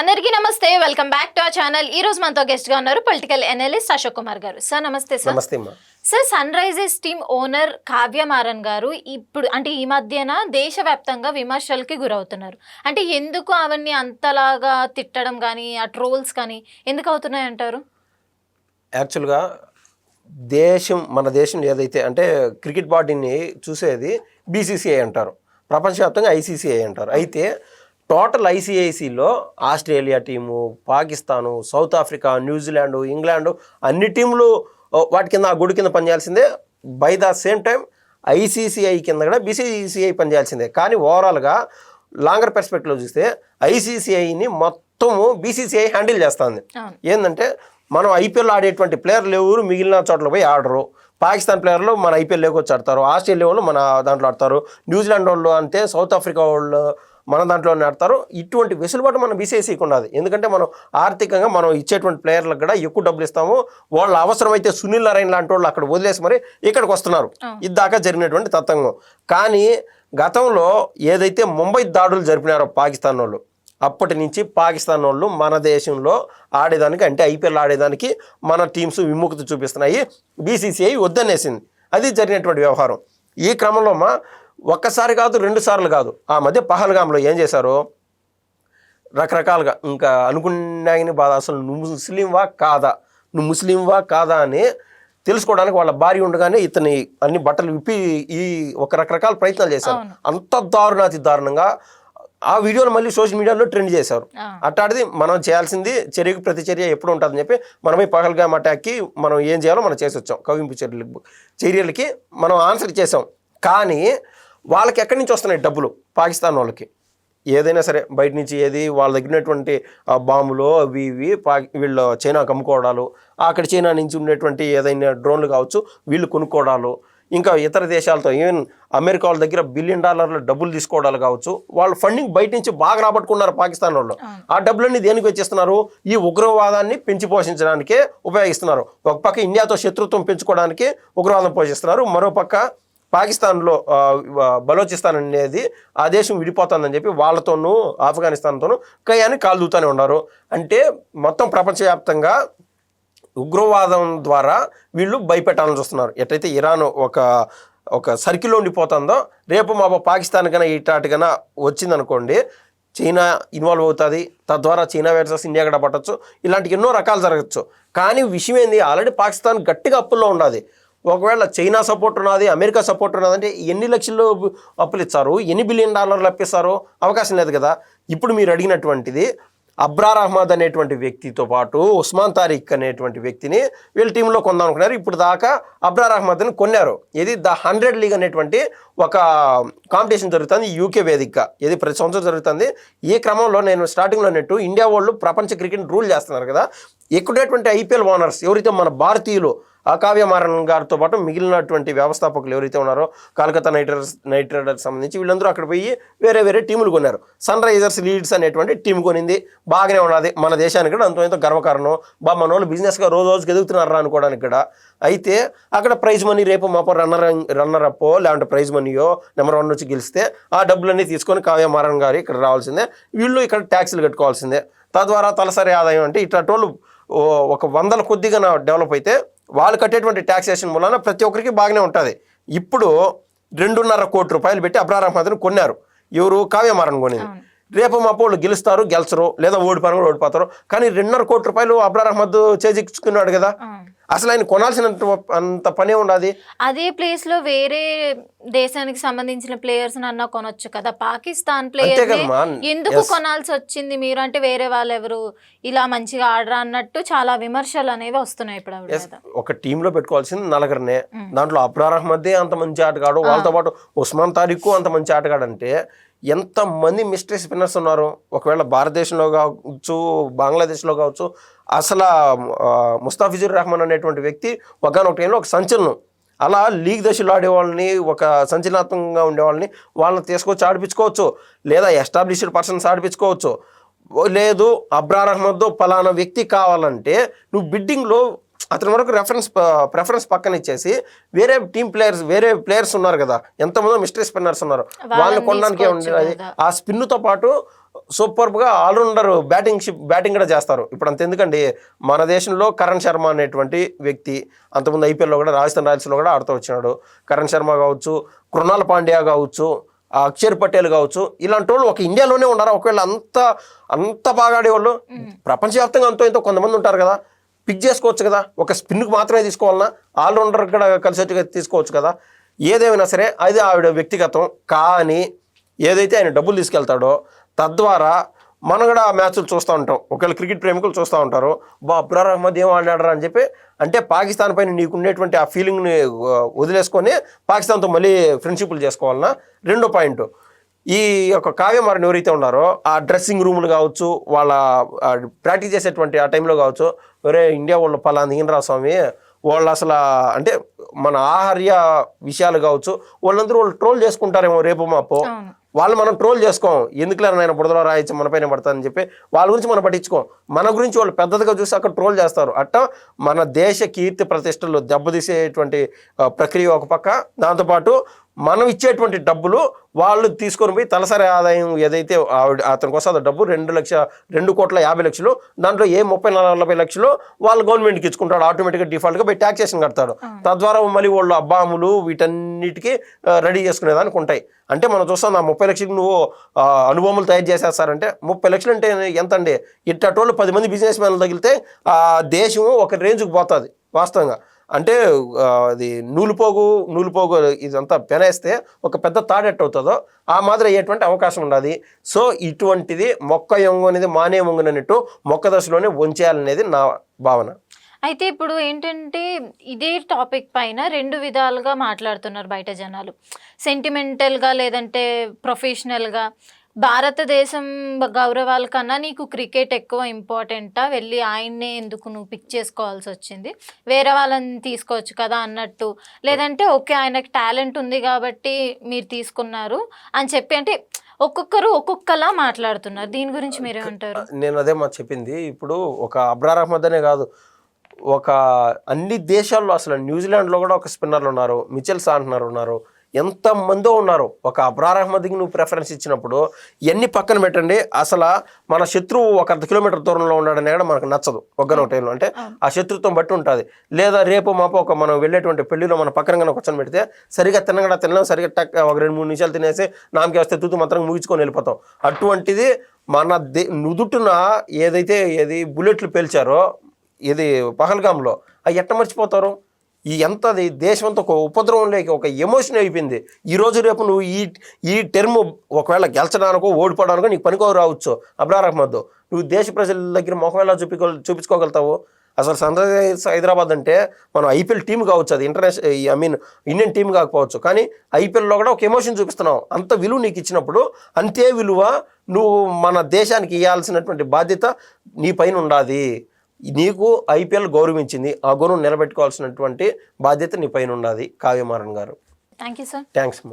అందరికీ నమస్తే, welcome back to our channel. ఈ రోజు మనతో గెస్ట్ గా ఉన్నారు పొలిటికల్ అనలిస్ట్ అశోక్ కుమార్ గారు. సార్ నమస్తే. సార్ నమస్తే అమ్మా. Sir, sun risers team owner Kavya Maran గారు ఇప్పుడు అంటే ఈ మధ్యన దేశవ్యాప్తంగా విమర్శలకి గురవుతున్నారు. అంటే ఎందుకు అవన్నీ అంతలాగా తిట్టడం కానీ ఆ ట్రోల్స్ కానీ ఎందుకు అవుతున్నాయి అంటారు? యాక్చువల్గా మన దేశం ఏదైతే అంటే క్రికెట్ బాడీని చూసేది బీసీసీఐ అంటారు, ప్రపంచవ్యాప్తంగా ఐసీసీఐ అంటారు. అయితే టోటల్ ఐసీఐసీలో Australia team, Pakistan, South Africa, New Zealand, England అన్ని టీంలు వాటి కింద ఆ గుడి కింద పనిచేయాల్సిందే. By the same time ICCI కింద కూడా బీసీసీఐ పనిచేయాల్సిందే. కానీ ఓవరాల్గా లాంగర్ పర్స్పెక్టివ్లో చూస్తే ఐసీసీఐని మొత్తము బీసీసీఐ హ్యాండిల్ చేస్తుంది. ఏంటంటే మనం ఐపీఎల్ ఆడేటువంటి ప్లేయర్లు ఎవరు మిగిలిన చోట్ల పోయి ఆడరు. పాకిస్తాన్ ప్లేయర్లు మన ఐపీఎల్ వచ్చి ఆడతారు, ఆస్ట్రేలియా వాళ్ళు మన దాంట్లో ఆడతారు, న్యూజిలాండ్ వాళ్ళు అంతే, సౌత్ ఆఫ్రికా వాళ్ళు మన దాంట్లోనే ఆడతారు. ఇటువంటి వెసులుబాటు మనం బీసీసీకి ఉన్నది. ఎందుకంటే మనం ఆర్థికంగా మనం ఇచ్చేటువంటి ప్లేయర్లకు కూడా ఎక్కువ డబ్బులు ఇస్తాము. వాళ్ళు అవసరమైతే సునీల్ నారాయణ లాంటి వాళ్ళు అక్కడ వదిలేసి మరి ఇక్కడికి వస్తున్నారు. ఇద్దాకా జరిగినటువంటి తతంగం. కానీ గతంలో ఏదైతే ముంబై దాడులు జరిపినారో పాకిస్తాన్ వాళ్ళు, అప్పటి నుంచి పాకిస్తాన్ వాళ్ళు మన దేశంలో ఆడేదానికి అంటే ఐపీఎల్ ఆడేదానికి మన టీమ్స్ విముఖత చూపిస్తున్నాయి. బీసీసీఐ వద్దనేసింది. అది జరిగినటువంటి వ్యవహారం. ఈ క్రమంలో ఒక్కసారి కాదు, 2 సార్లు కాదు, ఆ మధ్య పహల్గామ్లో ఏం చేశారో రకరకాలుగా ఇంకా అనుకున్నాయని బాధ. అసలు నువ్వు ముస్లింవా కాదా అని తెలుసుకోవడానికి వాళ్ళ భార్య ఉండగానే ఇతని అన్ని బట్టలు విప్పి ఒక రకరకాల ప్రయత్నాలు చేశారు. అంత దారుణాతి దారుణంగా ఆ వీడియోలు మళ్ళీ సోషల్ మీడియాలో ట్రెండ్ చేశారు. అట్లాంటిది మనం చేయాల్సింది చర్యకు ప్రతిచర్య ఎప్పుడు ఉంటుందని చెప్పి మనమే పహల్గామ్ అటాక్కి మనం ఏం చేయాలో మనం చేసి వచ్చాం. కవింపు చర్యలకి మనం ఆన్సర్ చేసాం. కానీ వాళ్ళకి ఎక్కడి నుంచి వస్తున్నాయి డబ్బులు? పాకిస్తాన్ వాళ్ళకి ఏదైనా సరే బయట నుంచి ఏది వాళ్ళ దగ్గరటువంటి బాంబులు అవి వీళ్ళు చైనాకు అమ్ముకోవడాలు, అక్కడ చైనా నుంచి ఉండేటువంటి ఏదైనా డ్రోన్లు కావచ్చు వీళ్ళు కొనుక్కోవడాలు, ఇంకా ఇతర దేశాలతో ఈవెన్ అమెరికా వాళ్ళ దగ్గర $1 బిలియన్ డబ్బులు తీసుకోవడాలు కావచ్చు. వాళ్ళు ఫండింగ్ బయట నుంచి బాగా రాబట్టుకున్నారు పాకిస్తాన్ వాళ్ళు. ఆ డబ్బులన్నీ దేనికి వచ్చేస్తున్నారు? ఈ ఉగ్రవాదాన్ని పెంచి పోషించడానికే ఉపయోగిస్తున్నారు. ఒక పక్క ఇండియాతో శత్రుత్వం పెంచుకోవడానికి ఉగ్రవాదం పోషిస్తున్నారు, మరోపక్క పాకిస్తాన్లో బలోచిస్తాన్ అనేది ఆ దేశం విడిపోతుందని చెప్పి వాళ్ళతోనూ ఆఫ్ఘనిస్తాన్తోనూ కయ్యాన్ని కాలు దూతూనే ఉన్నారు. అంటే మొత్తం ప్రపంచవ్యాప్తంగా ఉగ్రవాదం ద్వారా వీళ్ళు భయపెట్టాలని చూస్తున్నారు. ఎట్లయితే ఇరాన్ ఒక సర్కిల్లో ఉండిపోతుందో, రేపు మా పాకిస్తాన్ కన్నా ఇటాటికన్నా వచ్చిందనుకోండి చైనా ఇన్వాల్వ్ అవుతుంది. తద్వారా చైనా వర్సెస్ ఇండియా కూడా పట్టచ్చు. ఇలాంటి ఎన్నో రకాలు జరగచ్చు. కానీ విషయం ఏంది, ఆల్రెడీ పాకిస్తాన్ గట్టిగా అప్పుల్లో ఉన్నది. ఒకవేళ చైనా సపోర్ట్ ఉన్నది, అమెరికా సపోర్ట్ ఉన్నది అంటే ఎన్ని లక్షలు అప్పులు ఇస్తారు, $1 బిలియన్ అప్పిస్తారు? అవకాశం లేదు కదా. ఇప్పుడు మీరు అడిగినటువంటిది అబ్రార్ అహ్మద్ అనేటువంటి వ్యక్తితో పాటు ఉస్మాన్ తారిక్ అనేటువంటి వ్యక్తిని వీళ్ళ టీంలో కొందాం అనుకున్నారు. ఇప్పుడు దాకా అబ్రార్ అహ్మద్ని కొన్నారు. ఇది ద 100 లీగ్ అనేటువంటి ఒక కాంపిటీషన్ జరుగుతుంది యూకే వేదికగా. ఇది ప్రతి సంవత్సరం జరుగుతుంది. ఈ క్రమంలో నేను స్టార్టింగ్లో నెట్టు ఇండియా వాళ్ళు ప్రపంచ క్రికెట్ రూల్ చేస్తున్నారు కదా. ఎక్కువటువంటి ఐపీఎల్ ఓనర్స్ ఎవరైతే మన భారతీయులు కావ్య మారన్ గారితో పాటు మిగిలినటువంటి వ్యవస్థాపకులు ఎవరైతే ఉన్నారో కలకత్తా నైట్ రైడర్స్ సంబంధించి వీళ్ళందరూ అక్కడ పోయి వేరే టీములు కొన్నారు. సన్ రైజర్స్ లీడ్స్ అనేటువంటి టీం కొనింది. బాగానే ఉన్నది. మన దేశానికి కూడా ఎంతో గర్వకారణం. మన వాళ్ళు బిజినెస్గా రోజుకి ఎదుగుతున్నారా అనుకోవడానికి కూడా. అయితే అక్కడ ప్రైజ్ మనీ రేపు మాపో రన్నర్ అప్పో లేదంటే ప్రైజ్ మనీయో నెంబర్ 1 నుంచి గెలిస్తే ఆ డబ్బులన్నీ తీసుకొని కావ్య మారన్ గారు ఇక్కడ రావాల్సిందే. వీళ్ళు ఇక్కడ ట్యాక్సీలు కట్టుకోవాల్సిందే. తద్వారా తలసరి ఆదాయం అంటే ఇట్లాంటి వాళ్ళు ఒక 100 కొద్దిగా డెవలప్ అయితే వాళ్ళు కట్టేటువంటి ట్యాక్సేషన్ మూలన ప్రతి ఒక్కరికి బాగానే ఉంటుంది. ఇప్పుడు $2.5 కోట్ల పెట్టి అబ్రార్ అహ్మద్ని కొన్నారు. ఎవరు? కావ్య మారన్ కొనింది. రేపు మా వాళ్ళు గెలుస్తారు, గెలిచరు, లేదా ఓడిపోతారు. కానీ $2.5 కోట్ల అబ్రార్ అహ్మద్ చేజిక్చుకున్నాడు కదా. అసలు ఆయన కొనాల్సినంత అంత పనే ఉండదు. అదే ప్లేస్ లో వేరే దేశానికి సంబంధించిన ప్లేయర్స్ అన్నా కొనొచ్చు కదా. పాకిస్తాన్ ప్లేయర్ ఎందుకు కొనాల్సి వచ్చింది మీరు? అంటే వేరే వాళ్ళు ఎవరు ఇలా మంచిగా ఆడరా అన్నట్టు చాలా విమర్శలు అనేవి వస్తున్నాయి ఇప్పుడు. ఒక టీంలో పెట్టుకోవాల్సింది 4 దాంట్లో అబ్రార్ అహ్మదే అంత మంచి ఆటగాడు, వాళ్ళతో పాటు ఉస్మాన్ తారిక్ అంత మంచి ఆటగాడు. అంటే ఎంతమంది మిస్టరీ స్పిన్నర్స్ ఉన్నారు. ఒకవేళ భారతదేశంలో కావచ్చు, బంగ్లాదేశ్లో కావచ్చు. అసలు ముస్తాఫిజుర్ రెహమాన్ అనేటువంటి వ్యక్తి ఒకనొక టైంలో ఒక సంచలనం. అలా లీగ్ దశలో ఆడేవాళ్ళని, ఒక సంచలనాత్మకంగా ఉండేవాళ్ళని వాళ్ళని తీసుకొచ్చి ఆడిపించుకోవచ్చు, లేదా ఎస్టాబ్లిష్డ్ పర్సన్స్ ఆడిపించుకోవచ్చు. లేదు అబ్రార్ అహ్మద్ పలానా వ్యక్తి కావాలంటే నువ్వు బిడ్డింగ్లో అతని వరకు ప్రెఫరెన్స్ పక్కన ఇచ్చేసి వేరే ప్లేయర్స్ ఉన్నారు కదా, ఎంతమందో మిస్టరీ స్పిన్నర్స్ ఉన్నారు, వాళ్ళని కొనడానికి ఉండేది. ఆ స్పిన్తో పాటు సూపర్గా ఆల్రౌండర్ బ్యాటింగ్ కూడా చేస్తారు. ఇప్పుడు అంత ఎందుకండి, మన దేశంలో కరణ్ శర్మ అనేటువంటి వ్యక్తి అంతకుముందు ఐపీఎల్లో కూడా రాజస్థాన్ రాయల్స్లో కూడా ఆడుతూ వచ్చినాడు. కరణ్ శర్మ కావచ్చు, కృణాల్ పాండ్యా కావచ్చు, అక్షర్ పటేల్ కావచ్చు, ఇలాంటి వాళ్ళు ఒక ఇండియాలోనే ఉన్నారా? ఒకవేళ అంత బాగా ఆడేవాళ్ళు ప్రపంచవ్యాప్తంగా ఎంతో కొంతమంది ఉంటారు కదా, పిక్ చేసుకోవచ్చు కదా. ఒక స్పిన్కి మాత్రమే తీసుకోవాలన్నా, ఆల్రౌండర్ కూడా కలిసేట్టుగా తీసుకోవచ్చు కదా. ఏదేమైనా సరే అది ఆవిడ వ్యక్తిగతం. కానీ ఏదైతే ఆయన డబ్బులు తీసుకెళ్తాడో తద్వారా మనం కూడా ఆ మ్యాచ్లు చూస్తూ ఉంటాం. ఒకవేళ క్రికెట్ ప్రేమికులు చూస్తూ ఉంటారు, అబ్రార్ అహ్మద్ ఏం ఆడాడరా అని చెప్పి. అంటే పాకిస్తాన్ పైన నీకు ఉండేటువంటి ఆ ఫీలింగ్ని వదిలేసుకొని పాకిస్తాన్తో మళ్ళీ ఫ్రెండ్షిప్లు చేసుకోవాలన్నా. రెండో పాయింట్, ఈ యొక్క కావ్య మారన్ ఎవరైతే ఉన్నారో ఆ డ్రెస్సింగ్ రూములు కావచ్చు, వాళ్ళ ప్రాక్టీస్ చేసేటువంటి ఆ టైంలో కావచ్చు, వేరే ఇండియా వాళ్ళు పలానా ఈనరా స్వామి వాళ్ళు అసలు అంటే మన ఆహార్య విషయాలు కావచ్చు, వాళ్ళు ట్రోల్ చేసుకుంటారేమో రేపు మాపో. వాళ్ళు మనం ట్రోల్ చేసుకోం, ఎందుకులే నాయన బురదలో రాయొచ్చు మన పైన పడతానని చెప్పి వాళ్ళ గురించి మనం పట్టించుకోం. మన గురించి వాళ్ళు పెద్దదిగా చూసి అక్కడ ట్రోల్ చేస్తారు. అట్టా మన దేశ కీర్తి ప్రతిష్టలు దెబ్బతీసేటువంటి ప్రక్రియ ఒక పక్క, దాంతోపాటు మనం ఇచ్చేటువంటి డబ్బులు వాళ్ళు తీసుకొని పోయి తలసరి ఆదాయం ఏదైతే అతనికి వస్తుందో డబ్బు 2,50,00,000, దాంట్లో 30-40 లక్షలు వాళ్ళు గవర్నమెంట్కి ఇచ్చుకుంటాడు, ఆటోమేటిక్గా డిఫాల్ట్గా పోయి ట్యాక్సేషన్ కడతాడు. తద్వారా మళ్ళీ వాళ్ళు అబ్బాములు వీటన్నిటికీ రెడీ చేసుకునేదానికి ఉంటాయి. అంటే మనం చూస్తాం, ఆ 30 లక్షలకు నువ్వు అనుభవములు తయారు చేసేస్తారంటే 30 లక్షలు అంటే ఎంత అండి? ఇట్టోళ్ళు 10 మంది బిజినెస్ మ్యాన్లు తగిలితే ఆ దేశం ఒక రేంజ్కి పోతుంది వాస్తవంగా. అంటే అది నూలుపోగు ఇదంతా పెనేస్తే ఒక పెద్ద తాడెట్టు అవుతుందో ఆ మాదిరి అయ్యేటువంటి అవకాశం ఉండదు. సో ఇటువంటిది మొక్క యొంగు అనేది మానే వంగునట్టు మొక్క దశలోనే వంచేయాలనేది నా భావన. అయితే ఇప్పుడు ఏంటంటే ఇదే టాపిక్ పైన 2 విధాలుగా మాట్లాడుతున్నారు బయట జనాలు. సెంటిమెంటల్గా లేదంటే ప్రొఫెషనల్గా. భారతదేశం గౌరవాల కన్నా నీకు క్రికెట్ ఎక్కువ ఇంపార్టెంటా, వెళ్ళి ఆయన్నే ఎందుకు నువ్వు పిక్ చేసుకోవాల్సి వచ్చింది, వేరే వాళ్ళని తీసుకోవచ్చు కదా అన్నట్టు, లేదంటే ఓకే ఆయనకు టాలెంట్ ఉంది కాబట్టి మీరు తీసుకున్నారు అని చెప్పి, అంటే ఒక్కొక్కరు ఒక్కొక్కలా మాట్లాడుతున్నారు. దీని గురించి మీరేమంటారు? నేను అదే చెప్పింది. ఇప్పుడు ఒక అబ్రార్ అహ్మద్ అనే కాదు, ఒక అన్ని దేశాల్లో అసలు న్యూజిలాండ్లో కూడా ఒక స్పిన్నర్లు ఉన్నారు, మిచెల్ సాంట్నర్ ఉన్నారు, ఎంతమందో ఉన్నారు. ఒక అబ్రార్ అహ్మద్కి నువ్వు ప్రిఫరెన్స్ ఇచ్చినప్పుడు ఇవన్నీ పక్కన పెట్టండి. అసలు మన శత్రువు ఒక 1/2 కిలోమీటర్ దూరంలో ఉన్నాడనే కూడా మనకు నచ్చదు ఒక్కనో టైంలో. అంటే ఆ శత్రుత్వం బట్టి ఉంటుంది. లేదా రేపు మాపో మనం వెళ్ళేటువంటి పెళ్లిలో మన పక్కన కూర్చొని పెడితే సరిగా తినడం సరిగా ఒక 2-3 నిమిషాలు తినేసి నామకి వస్తే తూతు మాత్రం ముగించుకొని వెళ్ళిపోతాం. అటువంటిది మన నుదుటున ఏదైతే బుల్లెట్లు పేల్చారో ఇది పహల్గామ్లో, అవి ఎట్ట మర్చిపోతారు? ఎంతది దేశం అంతా ఒక ఉపద్రవం లేక ఒక ఎమోషన్ అయిపోయింది. ఈరోజు రేపు నువ్వు ఈ టర్మ్ ఒకవేళ గెలిచడానికో ఓడిపోవడానికో నీకు పనికో రావచ్చు అబ్రార్ అహ్మద్. నువ్వు దేశ ప్రజల దగ్గర మొహం ఎలా చూపించుకోగలుగుతావు? అసలు సన్ రైజర్స్ హైదరాబాద్ అంటే మనం ఐపీఎల్ టీం కావచ్చు, అది ఇండియన్ టీం కాకపోవచ్చు, కానీ ఐపీఎల్లో కూడా ఒక ఎమోషన్ చూపిస్తున్నావు. అంత విలువ నీకు ఇచ్చినప్పుడు అంతే విలువ నువ్వు మన దేశానికి ఇవ్వాల్సినటువంటి బాధ్యత నీ పైన ఉండాలి. నీకు ఐపీఎల్ గౌరవించింది, ఆ గౌరవం నిలబెట్టుకోవాల్సినటువంటి బాధ్యత నీ పైన ఉండాలి. కావ్య మారన్ గారు. Thank you sir. థ్యాంక్స్ అమ్మా.